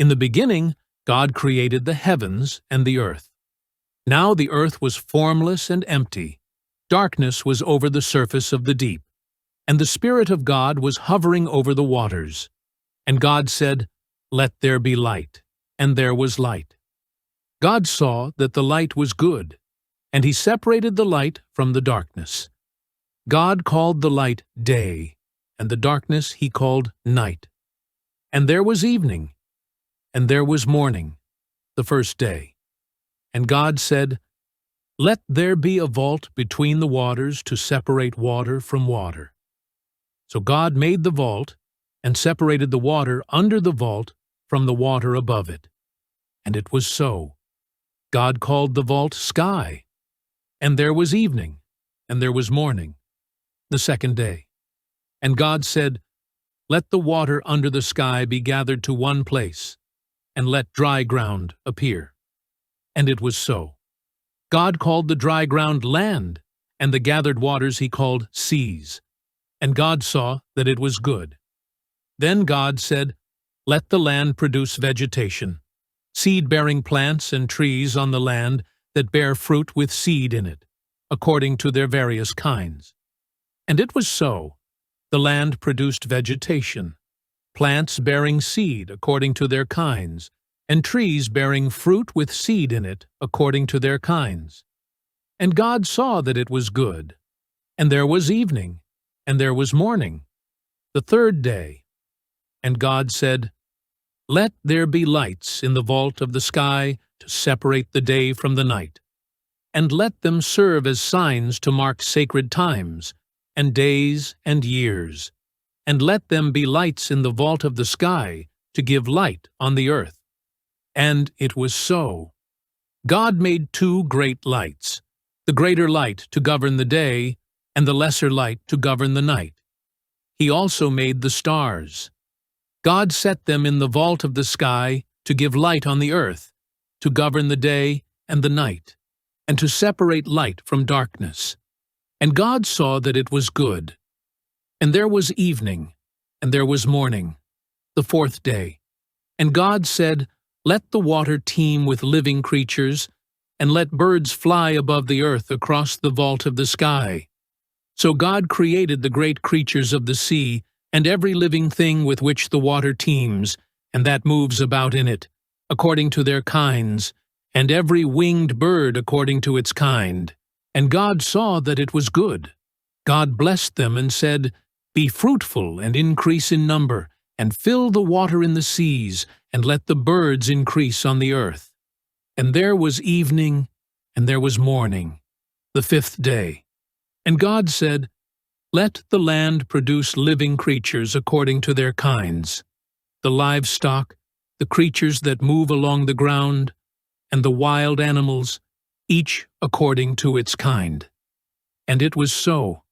In the beginning, God created the heavens and the earth. Now the earth was formless and empty. Darkness was over the surface of the deep, and the Spirit of God was hovering over the waters. And God said, "Let there be light," and there was light. God saw that the light was good, and He separated the light from the darkness. God called the light day, and the darkness He called night. And there was evening, and there was morning, the first day. And God said, "Let there be a vault between the waters to separate water from water." So God made the vault, and separated the water under the vault from the water above it. And it was so. God called the vault sky. And there was evening, and there was morning, the second day. And God said, "Let the water under the sky be gathered to one place, and let dry ground appear." And it was so. God called the dry ground land, and the gathered waters He called seas. And God saw that it was good. Then God said, "Let the land produce vegetation, seed-bearing plants and trees on the land that bear fruit with seed in it, according to their various kinds." And it was so. The land produced vegetation, plants bearing seed according to their kinds, and trees bearing fruit with seed in it according to their kinds. And God saw that it was good. And there was evening, and there was morning, the third day. And God said, "Let there be lights in the vault of the sky to separate the day from the night, and let them serve as signs to mark sacred times, and days and years, and let them be lights in the vault of the sky to give light on the earth." And it was so. God made two great lights, the greater light to govern the day, and the lesser light to govern the night. He also made the stars. God set them in the vault of the sky to give light on the earth, to govern the day and the night, and to separate light from darkness. And God saw that it was good. And there was evening, and there was morning, the fourth day. And God said, "Let the water teem with living creatures, and let birds fly above the earth across the vault of the sky." So God created the great creatures of the sea, and every living thing with which the water teems, and that moves about in it, according to their kinds, and every winged bird according to its kind. And God saw that it was good. God blessed them and said, "Be fruitful and increase in number, and fill the water in the seas, and let the birds increase on the earth." And there was evening, and there was morning, the fifth day. And God said, "Let the land produce living creatures according to their kinds, the livestock, the creatures that move along the ground, and the wild animals, each according to its kind." And it was so.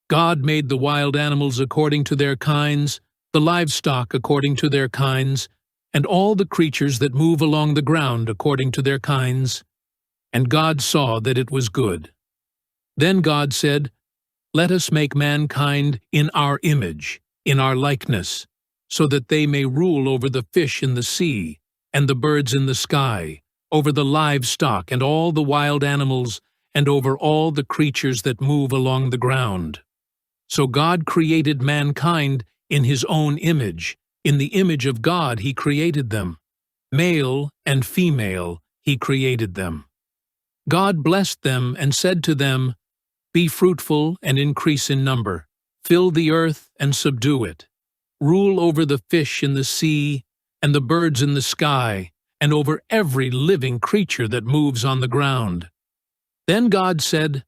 God made the wild animals according to their kinds, the livestock according to their kinds, and all the creatures that move along the ground according to their kinds. And God saw that it was good. Then God said, "Let us make mankind in our image, in our likeness, so that they may rule over the fish in the sea, and the birds in the sky, over the livestock and all the wild animals, and over all the creatures that move along the ground." So God created mankind in His own image. In the image of God He created them. Male and female He created them. God blessed them and said to them, "Be fruitful and increase in number. Fill the earth and subdue it. Rule over the fish in the sea and the birds in the sky, and over every living creature that moves on the ground." Then God said,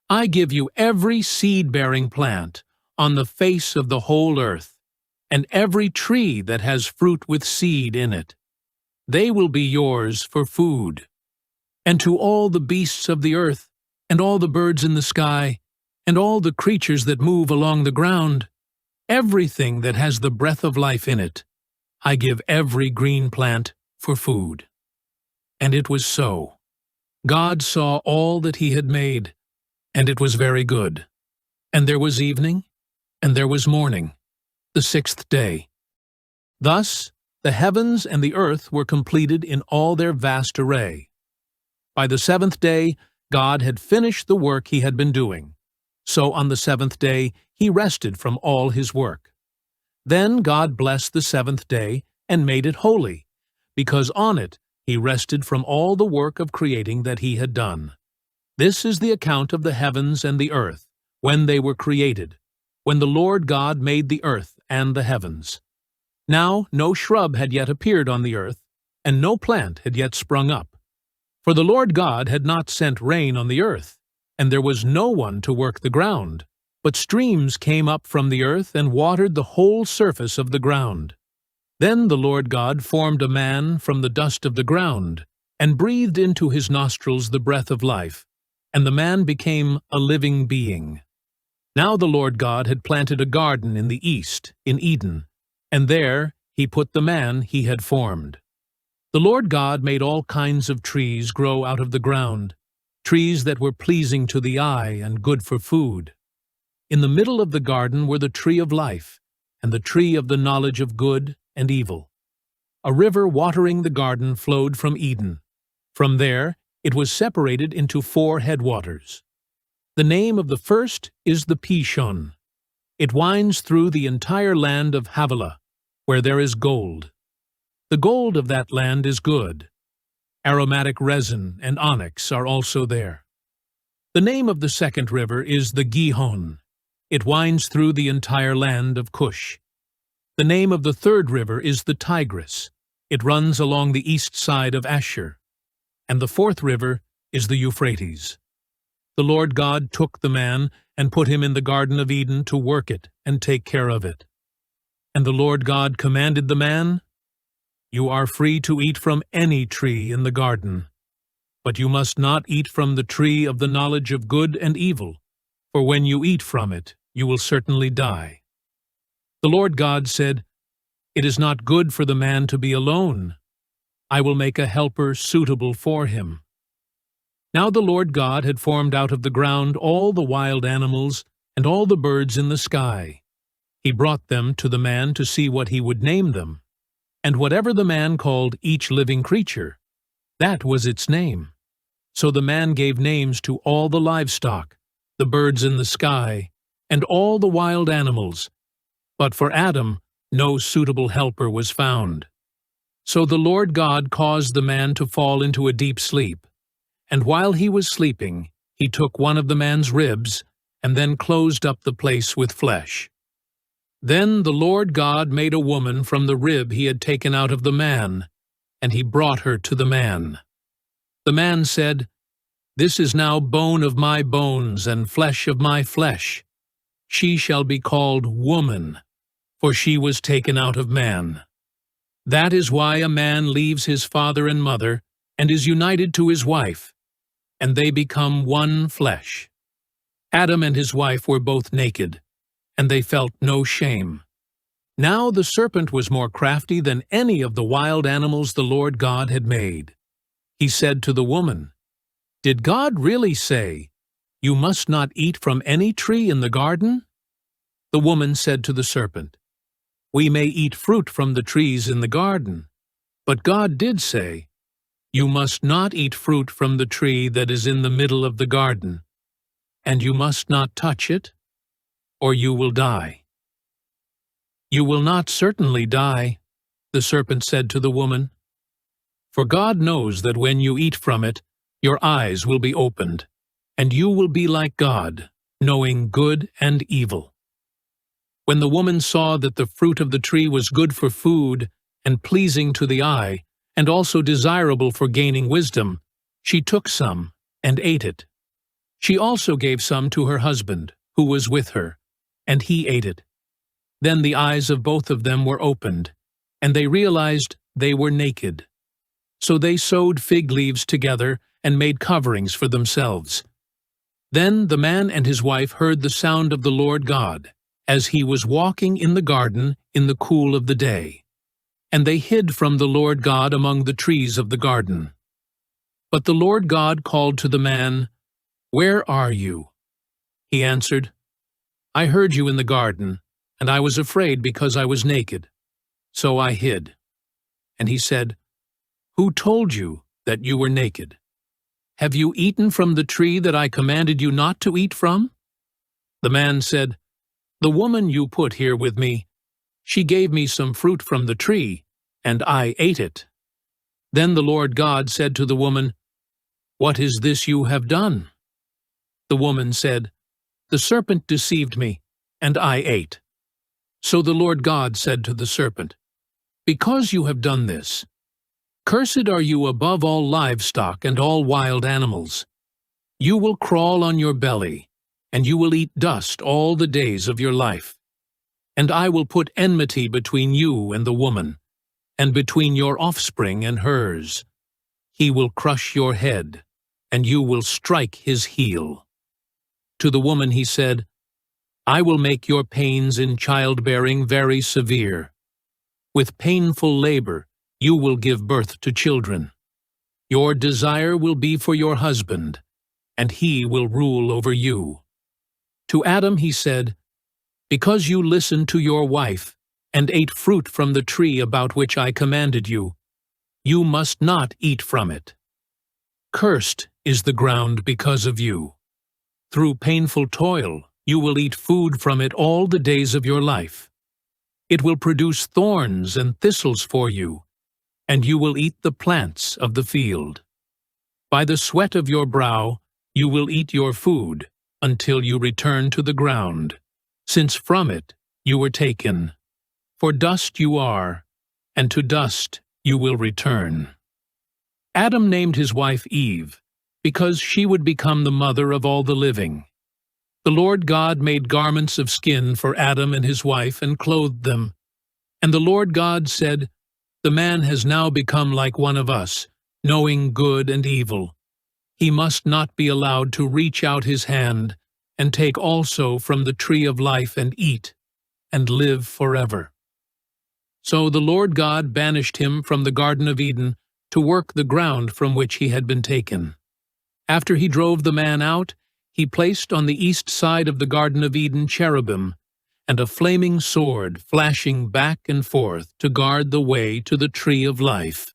"I give you every seed-bearing plant on the face of the whole earth, and every tree that has fruit with seed in it. They will be yours for food. And to all the beasts of the earth, and all the birds in the sky, and all the creatures that move along the ground, everything that has the breath of life in it, I give every green plant for food." And it was so. God saw all that He had made, and it was very good. And there was evening, and there was morning, the sixth day. Thus The heavens and the earth were completed in all their vast array. By the seventh day, God had finished the work he had been doing. So on the seventh day, he rested from all his work. Then God blessed the seventh day and made it holy, because on it he rested from all the work of creating that he had done. This is the account of the heavens and the earth, when they were created, when the Lord God made the earth and the heavens. Now no shrub had yet appeared on the earth, and no plant had yet sprung up. For the Lord God had not sent rain on the earth, and there was no one to work the ground. But streams came up from the earth and watered the whole surface of the ground. Then the Lord God formed a man from the dust of the ground, and breathed into his nostrils the breath of life, and the man became a living being. Now the Lord God had planted a garden in the east, in Eden, and there he put the man he had formed. The Lord God made all kinds of trees grow out of the ground, trees that were pleasing to the eye and good for food. In the middle of the garden were the tree of life, and the tree of the knowledge of good and evil. A river watering the garden flowed from Eden. From there it was separated into 4 headwaters. The name of the first is the Pishon. It winds through the entire land of Havilah, where there is gold. The gold of that land is good. Aromatic resin and onyx are also there. The name of the second river is the Gihon. It winds through the entire land of Cush. The name of the third river is the Tigris. It runs along the east side of Ashur. And the fourth river is the Euphrates. The Lord God took the man and put him in the Garden of Eden to work it and take care of it. And the Lord God commanded the man, "You are free to eat from any tree in the garden, but you must not eat from the tree of the knowledge of good and evil, for when you eat from it, you will certainly die." The Lord God said, "It is not good for the man to be alone. I will make a helper suitable for him." Now the Lord God had formed out of the ground all the wild animals and all the birds in the sky. He brought them to the man to see what he would name them. And whatever the man called each living creature, that was its name. So the man gave names to all the livestock, the birds in the sky, and all the wild animals. But for Adam no suitable helper was found. So the Lord God caused the man to fall into a deep sleep. And while he was sleeping, he took one of the man's ribs, and then closed up the place with flesh. Then the Lord God made a woman from the rib he had taken out of the man, and he brought her to the man. The man said, "This is now bone of my bones and flesh of my flesh. She shall be called woman, for she was taken out of man. That is why a man leaves his father and mother and is united to his wife, and they become one flesh." Adam and his wife were both naked, and they felt no shame. Now the serpent was more crafty than any of the wild animals the Lord God had made. He said to the woman, "Did God really say, 'You must not eat from any tree in the garden'?" The woman said to the serpent, "We may eat fruit from the trees in the garden, but God did say, 'You must not eat fruit from the tree that is in the middle of the garden, and you must not touch it, or you will die.'" "You will not certainly die," the serpent said to the woman, "for God knows that when you eat from it, your eyes will be opened, and you will be like God, knowing good and evil." When the woman saw that the fruit of the tree was good for food and pleasing to the eye, and also desirable for gaining wisdom, she took some and ate it. She also gave some to her husband, who was with her, and he ate it. Then the eyes of both of them were opened, and they realized they were naked. So they sewed fig leaves together and made coverings for themselves. Then the man and his wife heard the sound of the Lord God, as he was walking in the garden in the cool of the day. And they hid from the Lord God among the trees of the garden. But the Lord God called to the man, "Where are you?" He answered, "I heard you in the garden, and I was afraid because I was naked. So I hid." and he said, "Who told you that you were naked? Have you eaten from the tree that I commanded you not to eat from?" The man said, "The woman you put here with me, she gave me some fruit from the tree, and I ate it." Then the Lord God said to the woman, "What is this you have done?" The woman said, "The serpent deceived me, and I ate." So the Lord God said to the serpent, "Because you have done this, cursed are you above all livestock and all wild animals. You will crawl on your belly, and you will eat dust all the days of your life. And I will put enmity between you and the woman, and between your offspring and hers. He will crush your head, and you will strike his heel." To the woman he said, "I will make your pains in childbearing very severe. With painful labor you will give birth to children. Your desire will be for your husband, and he will rule over you." To Adam he said, "Because you listened to your wife, and ate fruit from the tree about which I commanded you, you must not eat from it. Cursed is the ground because of you. Through painful toil you will eat food from it all the days of your life. It will produce thorns and thistles for you, and you will eat the plants of the field. By the sweat of your brow you will eat your food until you return to the ground, since from it you were taken. For dust you are, and to dust you will return." Adam named his wife Eve, because she would become the mother of all the living. The Lord God made garments of skin for Adam and his wife and clothed them. And the Lord God said, "The man has now become like one of us, knowing good and evil. He must not be allowed to reach out his hand and take also from the tree of life and eat, and live forever." So the Lord God banished him from the Garden of Eden to work the ground from which he had been taken. After he drove the man out, he placed on the east side of the Garden of Eden cherubim, and a flaming sword flashing back and forth to guard the way to the tree of life.